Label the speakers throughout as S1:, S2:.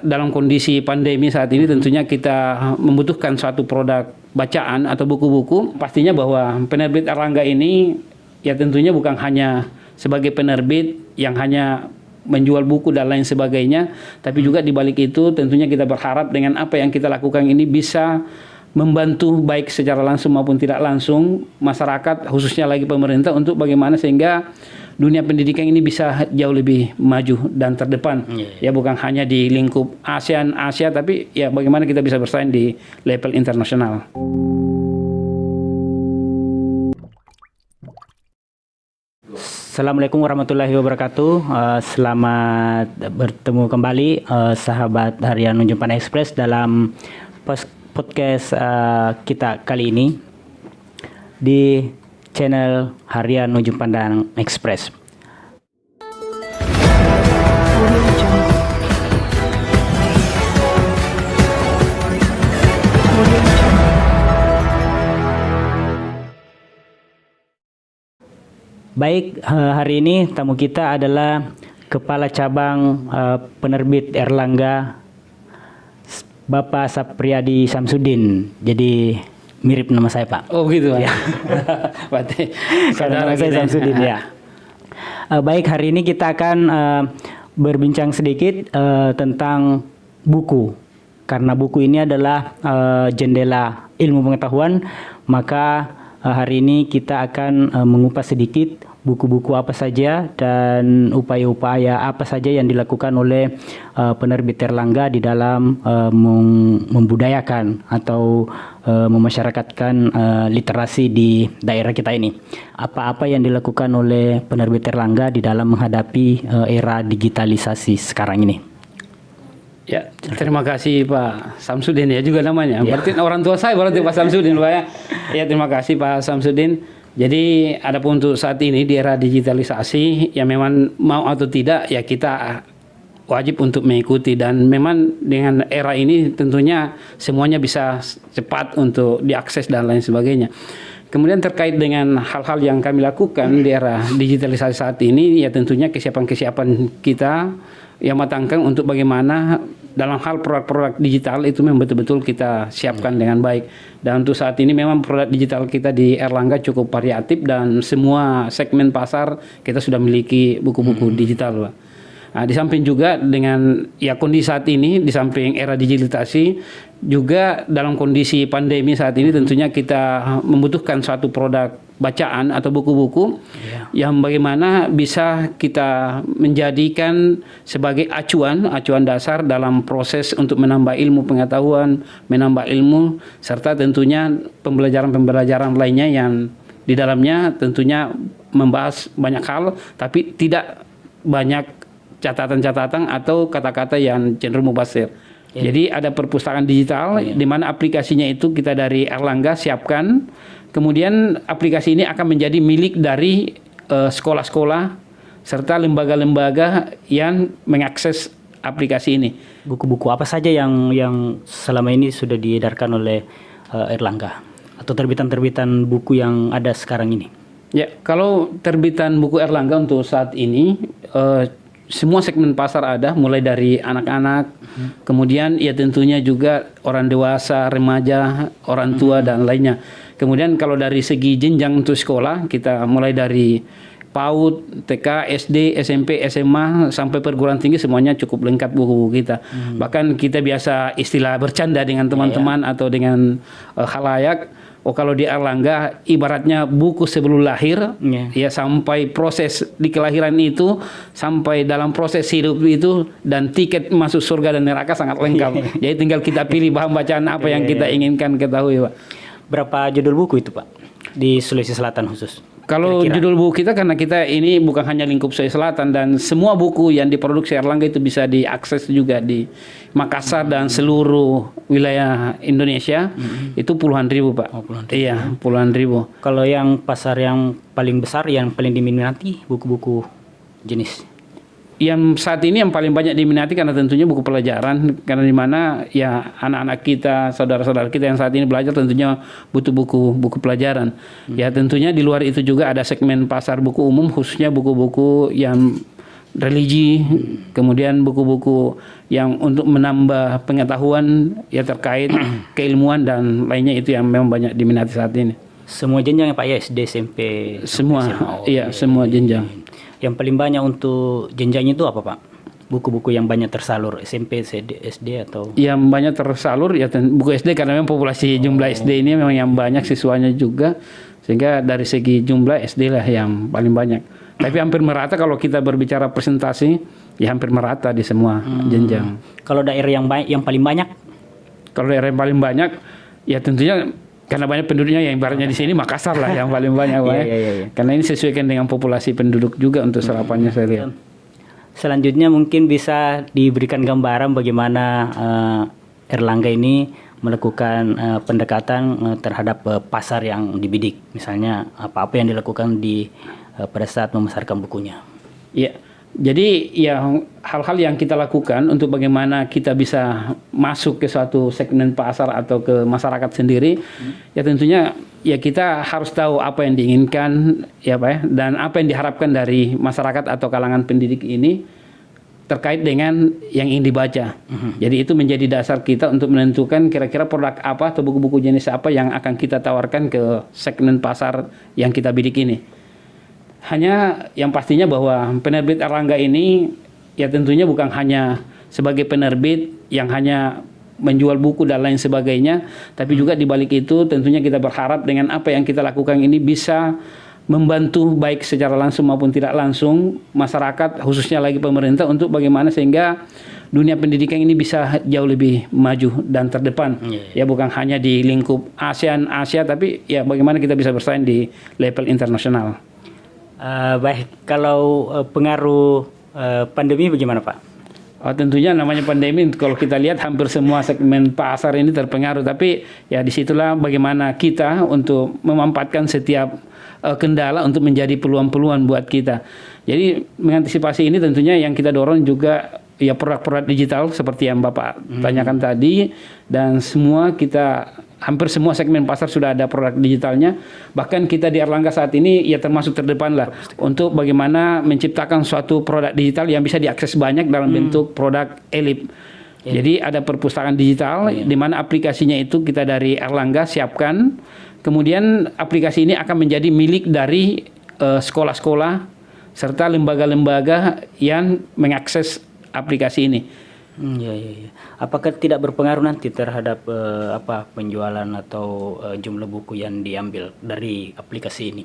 S1: dalam kondisi pandemi saat ini tentunya kita membutuhkan suatu produk bacaan atau buku-buku. Pastinya bahwa penerbit Erlangga ini ya tentunya bukan hanya sebagai penerbit yang hanya menjual buku dan lain sebagainya, tapi juga di balik itu tentunya kita berharap dengan apa yang kita lakukan ini bisa membantu baik secara langsung maupun tidak langsung masyarakat, khususnya lagi pemerintah, untuk bagaimana sehingga dunia pendidikan ini bisa jauh lebih maju dan terdepan. Ya bukan hanya di lingkup ASEAN, Asia, tapi ya bagaimana kita bisa bersaing di level internasional.
S2: Assalamualaikum warahmatullahi wabarakatuh. Selamat bertemu kembali sahabat Harian Ujung Pandang Express dalam podcast kita kali ini di channel Harian Ujung Pandang Express. Baik, hari ini tamu kita adalah Kepala Cabang Penerbit Erlangga, Bapak Sapriyadi Samsudin. Jadi mirip nama saya, Pak.
S1: Oh gitu, Pak.
S2: Ya.
S1: Berarti
S2: Nama saya Samsudin, ya. Baik, hari ini kita akan berbincang sedikit tentang buku. Karena buku ini adalah jendela ilmu pengetahuan, maka hari ini kita akan mengupas sedikit buku-buku apa saja dan upaya-upaya apa saja yang dilakukan oleh penerbit Erlangga di dalam membudayakan atau memasyarakatkan literasi di daerah kita ini. Apa-apa yang dilakukan oleh penerbit Erlangga di dalam menghadapi era digitalisasi sekarang ini.
S1: Ya, terima kasih Pak Samsudin ya juga namanya.
S2: Ya.
S1: Berarti orang tua saya berarti Pak Samsudin, Pak ya. Ya, terima kasih Pak Samsudin. Jadi adapun untuk saat ini di era digitalisasi ya memang mau atau tidak ya kita wajib untuk mengikuti, dan memang dengan era ini tentunya semuanya bisa cepat untuk diakses dan lain sebagainya. Kemudian terkait dengan hal-hal yang kami lakukan di era digitalisasi saat ini ya tentunya kesiapan kita yang matangkan untuk bagaimana dalam hal produk-produk digital itu memang betul-betul kita siapkan dengan baik. Dan untuk saat ini memang produk digital kita di Erlangga cukup variatif dan semua segmen pasar kita sudah memiliki buku-buku digital, Pak. Nah, di samping juga dengan ya kondisi saat ini, di samping era digitalisasi juga dalam kondisi pandemi saat ini tentunya kita membutuhkan suatu produk bacaan atau buku-buku yang bagaimana bisa kita menjadikan sebagai acuan dasar dalam proses untuk menambah ilmu pengetahuan, menambah ilmu, serta tentunya pembelajaran-pembelajaran lainnya yang di dalamnya tentunya membahas banyak hal tapi tidak banyak catatan-catatan atau kata-kata yang cenderung mubazir. Jadi ada perpustakaan digital di mana aplikasinya itu kita dari Erlangga siapkan. Kemudian aplikasi ini akan menjadi milik dari sekolah-sekolah serta lembaga-lembaga yang mengakses aplikasi ini.
S2: Buku-buku apa saja yang selama ini sudah diedarkan oleh Erlangga atau terbitan-terbitan buku yang ada sekarang ini?
S1: Ya, kalau terbitan buku Erlangga untuk saat ini semua segmen pasar ada, mulai dari anak-anak, kemudian ya tentunya juga orang dewasa, remaja, orang tua dan lainnya. Kemudian kalau dari segi jenjang untuk sekolah, kita mulai dari PAUD, TK, SD, SMP, SMA sampai perguruan tinggi semuanya cukup lengkap buku-buku kita. Bahkan kita biasa istilah bercanda dengan teman-teman atau dengan khalayak. Oh, kalau di Erlangga ibaratnya buku sebelum lahir ya sampai proses di kelahiran itu sampai dalam proses hidup itu dan tiket masuk surga dan neraka sangat lengkap. Jadi tinggal kita pilih bahan bacaan apa yang kita inginkan ketahui, Pak.
S2: Berapa judul buku itu, Pak, di Sulawesi Selatan khusus?
S1: Kalau judul buku kita, karena kita ini bukan hanya lingkup Sulawesi Selatan dan semua buku yang diproduksi Erlangga itu bisa diakses juga di Makassar dan seluruh wilayah Indonesia. Itu puluhan ribu, Pak.
S2: Oh, puluhan ribu.
S1: Iya, puluhan ribu.
S2: Kalau yang pasar yang paling besar, yang paling diminati buku-buku jenis?
S1: Yang saat ini yang paling banyak diminati karena tentunya buku pelajaran, karena di mana ya anak-anak kita, saudara-saudara kita yang saat ini belajar tentunya butuh buku pelajaran. Ya tentunya di luar itu juga ada segmen pasar buku umum, khususnya buku-buku yang religi, kemudian buku-buku yang untuk menambah pengetahuan ya terkait keilmuan dan lainnya, itu yang memang banyak diminati saat ini.
S2: Semua jenjang ya Pak ya, SD, SMP,
S1: Semua,
S2: SMA.
S1: iya, semua jenjang.
S2: Yang paling banyak untuk jenjangnya itu apa Pak? Buku-buku yang banyak tersalur SMP, SD atau?
S1: Yang banyak tersalur ya buku SD, karena memang populasi jumlah SD ini memang yang banyak siswanya juga, sehingga dari segi jumlah SD lah yang paling banyak. Tapi hampir merata kalau kita berbicara presentasi, ya hampir merata di semua jenjang.
S2: Kalau daerah yang paling banyak?
S1: Kalau daerah yang paling banyak, ya tentunya karena banyak penduduknya, yang ibaratnya di sini Makassar lah yang paling banyak, Pak.
S2: Iya.
S1: Karena ini sesuaikan dengan populasi penduduk juga untuk serapannya saya lihat.
S2: Selanjutnya mungkin bisa diberikan gambaran bagaimana Erlangga ini melakukan pendekatan terhadap pasar yang dibidik. Misalnya apa-apa yang dilakukan pada saat memasarkan bukunya.
S1: Iya. Jadi ya hal-hal yang kita lakukan untuk bagaimana kita bisa masuk ke suatu segmen pasar atau ke masyarakat sendiri, ya tentunya ya kita harus tahu apa yang diinginkan ya Pak ya, dan apa yang diharapkan dari masyarakat atau kalangan pendidik ini terkait dengan yang ingin dibaca. Jadi itu menjadi dasar kita untuk menentukan kira-kira produk apa atau buku-buku jenis apa yang akan kita tawarkan ke segmen pasar yang kita bidik ini. Hanya yang pastinya bahwa penerbit Erlangga ini ya tentunya bukan hanya sebagai penerbit yang hanya menjual buku dan lain sebagainya, tapi juga di balik itu tentunya kita berharap dengan apa yang kita lakukan ini bisa membantu baik secara langsung maupun tidak langsung masyarakat, khususnya lagi pemerintah, untuk bagaimana sehingga dunia pendidikan ini bisa jauh lebih maju dan terdepan. Ya bukan hanya di lingkup ASEAN, Asia, tapi ya bagaimana kita bisa bersaing di level internasional.
S2: Baik, kalau pengaruh pandemi bagaimana Pak?
S1: Tentunya namanya pandemi, kalau kita lihat hampir semua segmen pasar ini terpengaruh. Tapi ya disitulah bagaimana kita untuk memanfaatkan setiap kendala untuk menjadi peluang-peluang buat kita. Jadi mengantisipasi ini tentunya yang kita dorong juga ya produk-produk digital seperti yang Bapak tanyakan tadi, dan semua kita hampir semua segmen pasar sudah ada produk digitalnya. Bahkan kita di Erlangga saat ini ya termasuk terdepan lah untuk bagaimana menciptakan suatu produk digital yang bisa diakses banyak dalam bentuk produk elip. Jadi ada perpustakaan digital di mana aplikasinya itu kita dari Erlangga siapkan. Kemudian aplikasi ini akan menjadi milik dari sekolah-sekolah serta lembaga-lembaga yang mengakses aplikasi ini.
S2: Iya. Apakah tidak berpengaruh nanti terhadap penjualan atau jumlah buku yang diambil dari aplikasi ini?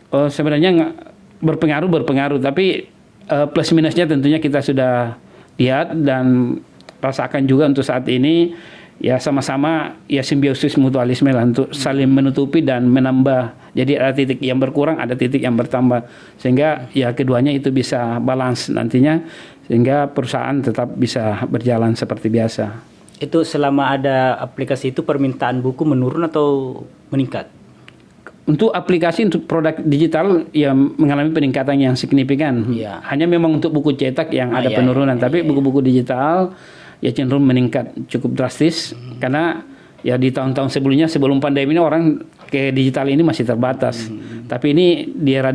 S1: Sebenarnya nggak berpengaruh, tapi plus minusnya tentunya kita sudah lihat dan rasakan juga untuk saat ini. Ya sama-sama ya simbiosis mutualisme lah untuk saling menutupi dan menambah. Jadi ada titik yang berkurang, ada titik yang bertambah, sehingga ya keduanya itu bisa balance nantinya, sehingga perusahaan tetap bisa berjalan seperti biasa.
S2: Itu selama ada aplikasi itu permintaan buku menurun atau meningkat?
S1: Untuk aplikasi, untuk produk digital ya mengalami peningkatan yang signifikan. Hanya memang untuk buku cetak yang ada penurunan, tapi buku-buku digital ya cenderung meningkat cukup drastis, karena ya di tahun-tahun sebelumnya, sebelum pandemi ini orang ke digital ini masih terbatas. Tapi ini di era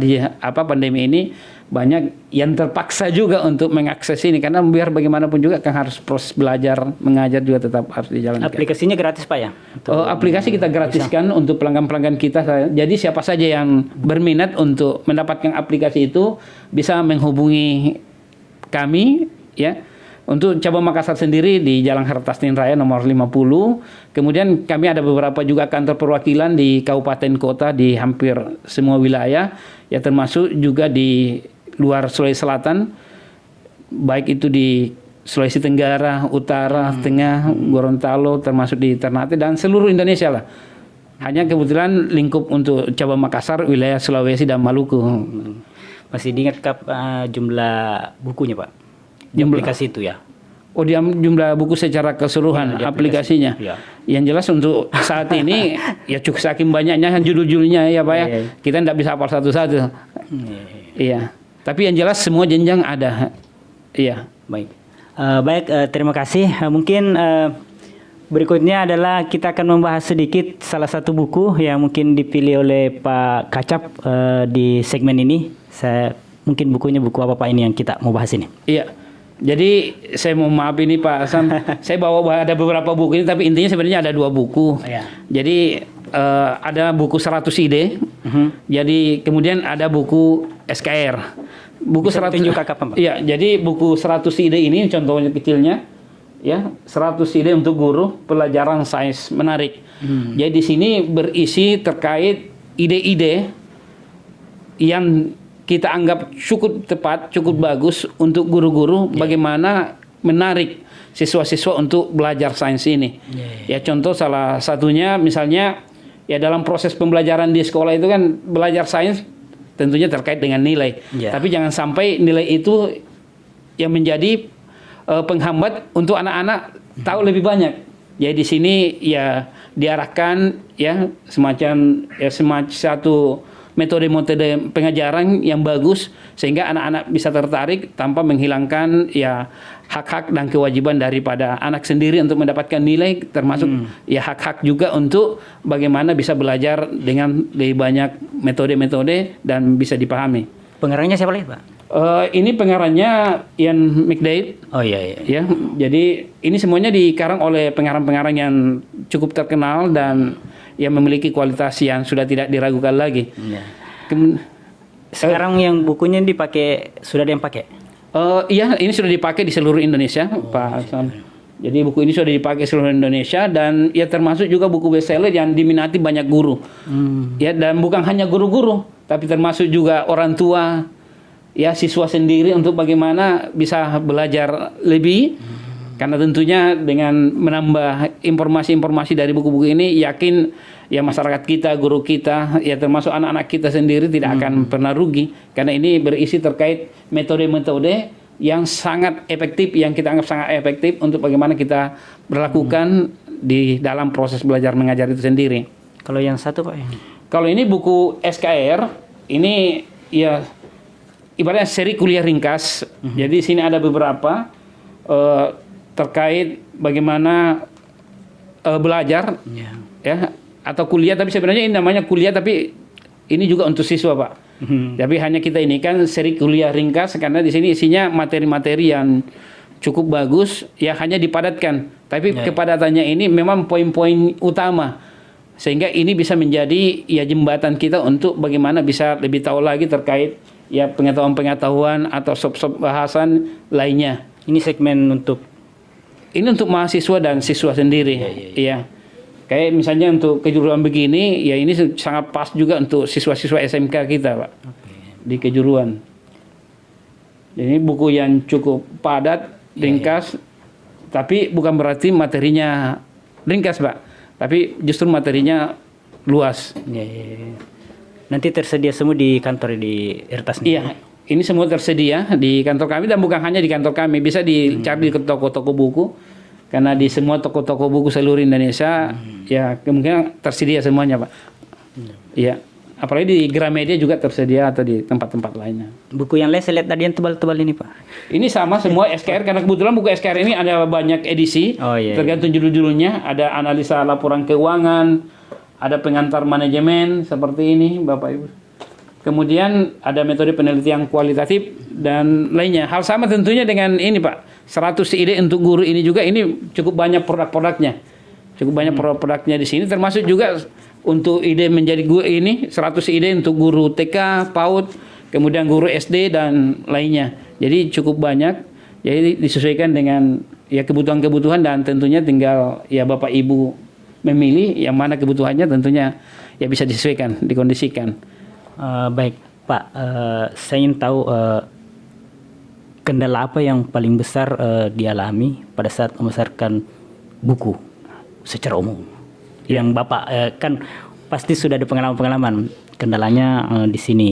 S1: pandemi ini banyak yang terpaksa juga untuk mengakses ini, karena biar bagaimanapun juga kan harus proses belajar mengajar juga tetap harus dijalankan.
S2: Aplikasinya gratis Pak ya?
S1: Aplikasi kita gratiskan untuk pelanggan-pelanggan kita. Jadi siapa saja yang berminat untuk mendapatkan aplikasi itu bisa menghubungi kami ya. Untuk cabang Makassar sendiri di Jalan Hartastin Raya nomor 50. Kemudian kami ada beberapa juga kantor perwakilan di kabupaten kota di hampir semua wilayah, ya termasuk juga di luar Sulawesi Selatan, baik itu di Sulawesi Tenggara, Utara, Tengah, Gorontalo, termasuk di Ternate dan seluruh Indonesia lah. Hanya kebetulan lingkup untuk cabang Makassar wilayah Sulawesi dan Maluku.
S2: Masih diingat jumlah bukunya Pak? Aplikasi itu ya?
S1: Dia jumlah buku secara keseluruhan aplikasinya.
S2: Ya.
S1: Yang jelas untuk saat ini ya cukup saking banyaknya judul-judulnya ya Pak ya. Kita tidak bisa hafal satu-satu. Iya. Tapi yang jelas semua jenjang ada. Iya.
S2: Baik, terima kasih. Mungkin berikutnya adalah kita akan membahas sedikit salah satu buku yang mungkin dipilih oleh Pak Kacap di segmen ini. Saya mungkin bukunya buku apa Pak ini yang kita mau bahas ini?
S1: Iya. Jadi saya mau maaf ini Pak Hasan, saya bawa ada beberapa buku ini, tapi intinya sebenarnya ada 2 buku.
S2: Iya.
S1: Jadi ada buku 100 ide. Jadi kemudian ada buku SKR. Buku
S2: Bisa
S1: 100
S2: tunjuk kapan Pak?
S1: Iya, jadi buku 100 ide ini contohnya kecilnya ya, 100 ide untuk guru pelajaran sains menarik. Jadi di sini berisi terkait ide-ide yang kita anggap cukup tepat, cukup bagus untuk guru-guru bagaimana menarik siswa-siswa untuk belajar sains ini. Ya contoh salah satunya misalnya ya dalam proses pembelajaran di sekolah itu kan belajar sains tentunya terkait dengan nilai. Tapi jangan sampai nilai itu yang menjadi penghambat untuk anak-anak tahu lebih banyak. Jadi di sini ya diarahkan ya semacam satu metode-metode pengajaran yang bagus sehingga anak-anak bisa tertarik tanpa menghilangkan ya hak-hak dan kewajiban daripada anak sendiri untuk mendapatkan nilai, termasuk ya hak-hak juga untuk bagaimana bisa belajar dengan lebih banyak metode-metode dan bisa dipahami.
S2: Pengarangnya siapa lagi Pak?
S1: Ini pengarangnya Ian McDade.
S2: Oh iya.
S1: Ya, jadi ini semuanya dikarang oleh pengarang-pengarang yang cukup terkenal dan yang memiliki kualitas yang sudah tidak diragukan lagi.
S2: Sekarang yang bukunya dipakai, sudah ada yang pakai?
S1: Iya, ini sudah dipakai di seluruh Indonesia, Pak Hasan. Jadi buku ini sudah dipakai seluruh Indonesia dan ya termasuk juga buku bestseller yang diminati banyak guru. Ya, dan bukan hanya guru-guru, tapi termasuk juga orang tua, ya siswa sendiri untuk bagaimana bisa belajar lebih. Karena tentunya dengan menambah informasi-informasi dari buku-buku ini, yakin ya masyarakat kita, guru kita, ya termasuk anak-anak kita sendiri tidak akan pernah rugi. Karena ini berisi terkait metode-metode yang sangat efektif, yang kita anggap sangat efektif untuk bagaimana kita berlakukan di dalam proses belajar mengajar itu sendiri.
S2: Kalau yang satu Pak?
S1: Kalau ini buku SKR, ini ya ibaratnya seri kuliah ringkas. Jadi sini ada beberapa terkait bagaimana belajar ya atau kuliah, tapi sebenarnya ini namanya kuliah tapi ini juga untuk siswa Pak. Tapi hanya kita ini kan seri kuliah ringkas karena di sini isinya materi-materi yang cukup bagus ya, hanya dipadatkan. Tapi kepadatannya ini memang poin-poin utama sehingga ini bisa menjadi ya jembatan kita untuk bagaimana bisa lebih tahu lagi terkait ya pengetahuan-pengetahuan atau sub-sub bahasan lainnya.
S2: Ini segmen untuk
S1: mahasiswa dan siswa sendiri. Iya. Kayak misalnya untuk kejuruan begini, ya ini sangat pas juga untuk siswa-siswa SMK kita, Pak. Di kejuruan. Jadi buku yang cukup padat, ringkas, tapi bukan berarti materinya ringkas, Pak. Tapi justru materinya luas.
S2: Nanti tersedia semua di kantor di Irtas.
S1: Iya. Ini semua tersedia di kantor kami dan bukan hanya di kantor kami, bisa dicari di toko-toko buku. Karena di semua toko-toko buku seluruh Indonesia ya kemungkinan tersedia semuanya, Pak. Iya. Apalagi di Gramedia juga tersedia atau di tempat-tempat lainnya.
S2: Buku yang lain saya lihat tadi yang tebal-tebal ini, Pak.
S1: Ini sama semua SKR karena kebetulan buku SKR ini ada banyak edisi. Tergantung judul-judulnya, ada analisa laporan keuangan, ada pengantar manajemen seperti ini, Bapak Ibu. Kemudian ada metode penelitian kualitatif dan lainnya. Hal sama tentunya dengan ini, Pak. 100 ide untuk guru ini juga, ini cukup banyak produk-produknya. Cukup banyak produk-produknya di sini, termasuk juga untuk ide menjadi guru ini 100 ide untuk guru TK, PAUD, kemudian guru SD dan lainnya. Jadi cukup banyak. Jadi disesuaikan dengan ya kebutuhan-kebutuhan dan tentunya tinggal ya Bapak Ibu memilih yang mana kebutuhannya, tentunya ya bisa disesuaikan, dikondisikan.
S2: Baik Pak, saya ingin tahu kendala apa yang paling besar dialami pada saat membesarkan buku secara umum. Yang Bapak kan pasti sudah ada pengalaman-pengalaman, kendalanya di sini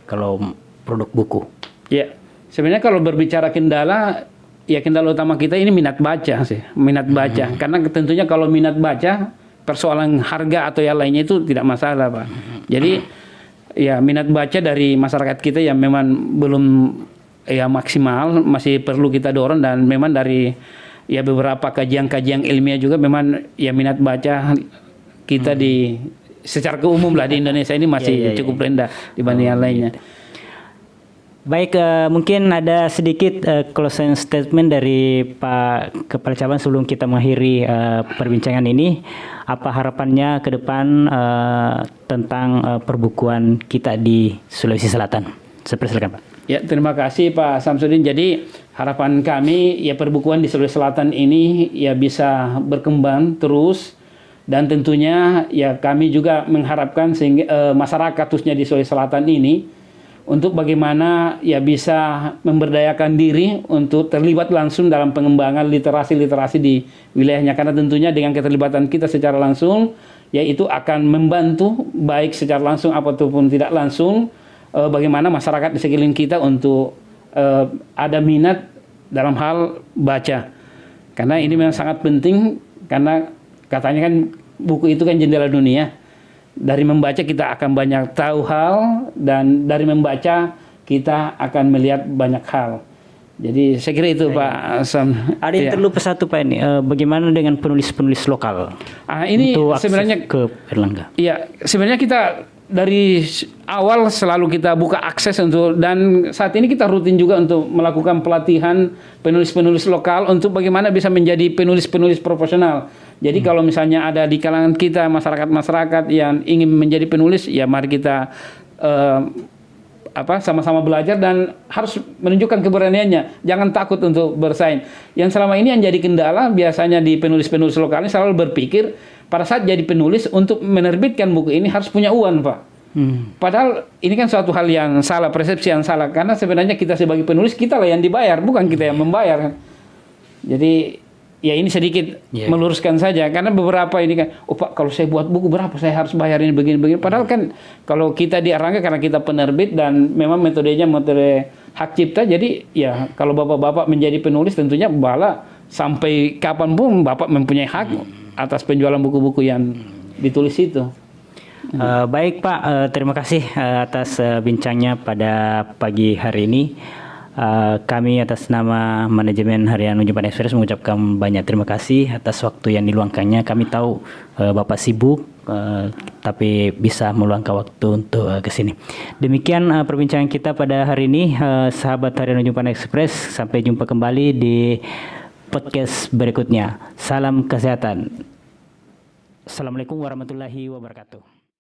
S2: kalau produk buku.
S1: Ya, sebenarnya kalau berbicara kendala, ya kendala utama kita ini minat baca sih, minat baca. Karena tentunya kalau minat baca, persoalan harga atau yang lainnya itu tidak masalah, Pak. Jadi ya minat baca dari masyarakat kita yang memang belum ya maksimal, masih perlu kita dorong, dan memang dari ya beberapa kajian-kajian ilmiah juga memang ya minat baca kita di secara umum lah di Indonesia ini masih cukup rendah dibanding yang lainnya.
S2: Baik, mungkin ada sedikit closing statement dari Pak Kepala Cabang sebelum kita mengakhiri perbincangan ini. Apa harapannya ke depan tentang perbukuan kita di Sulawesi Selatan? Silakan Pak.
S1: Ya, terima kasih Pak Samsudin. Jadi harapan kami ya perbukuan di Sulawesi Selatan ini ya bisa berkembang terus, dan tentunya ya kami juga mengharapkan sehingga masyarakat khususnya di Sulawesi Selatan ini untuk bagaimana ya bisa memberdayakan diri untuk terlibat langsung dalam pengembangan literasi-literasi di wilayahnya, karena tentunya dengan keterlibatan kita secara langsung yaitu akan membantu baik secara langsung ataupun tidak langsung bagaimana masyarakat di sekeliling kita untuk ada minat dalam hal baca, karena ini memang sangat penting, karena katanya kan buku itu kan jendela dunia. Dari membaca kita akan banyak tahu hal, dan dari membaca kita akan melihat banyak hal. Jadi saya kira itu Pak Sam.
S2: Ada yang terlupa satu Pak ini, bagaimana dengan penulis-penulis lokal?
S1: Ini
S2: untuk
S1: sebenarnya
S2: ke Erlangga.
S1: Iya, sebenarnya kita dari awal selalu kita buka akses untuk, dan saat ini kita rutin juga untuk melakukan pelatihan penulis-penulis lokal untuk bagaimana bisa menjadi penulis-penulis profesional. Jadi kalau misalnya ada di kalangan kita masyarakat-masyarakat yang ingin menjadi penulis, ya mari kita sama-sama belajar dan harus menunjukkan keberaniannya. Jangan takut untuk bersaing. Yang selama ini yang jadi kendala biasanya di penulis-penulis lokal ini selalu berpikir pada saat jadi penulis untuk menerbitkan buku ini harus punya uang, Pak. Padahal ini kan suatu hal yang salah, persepsi yang salah. Karena sebenarnya kita sebagai penulis, kita lah yang dibayar, bukan kita yang membayar. Jadi ya ini sedikit meluruskan saja, karena beberapa ini kan, oh Pak kalau saya buat buku berapa saya harus bayar ini begini-begini. Padahal kan kalau kita di Erlangga karena kita penerbit dan memang metodenya metode hak cipta, jadi ya kalau bapak-bapak menjadi penulis tentunya bala sampai kapanpun bapak mempunyai hak atas penjualan buku-buku yang ditulis itu.
S2: Baik Pak, terima kasih atas bincangnya pada pagi hari ini. Kami atas nama manajemen Harian Ujung Express mengucapkan banyak terima kasih atas waktu yang diluangkannya. Kami tahu Bapak sibuk, tapi bisa meluangkan waktu untuk kesini. Demikian perbincangan kita pada hari ini, sahabat Harian Ujung Express. Sampai jumpa kembali di podcast berikutnya. Salam kesehatan. Assalamualaikum warahmatullahi wabarakatuh.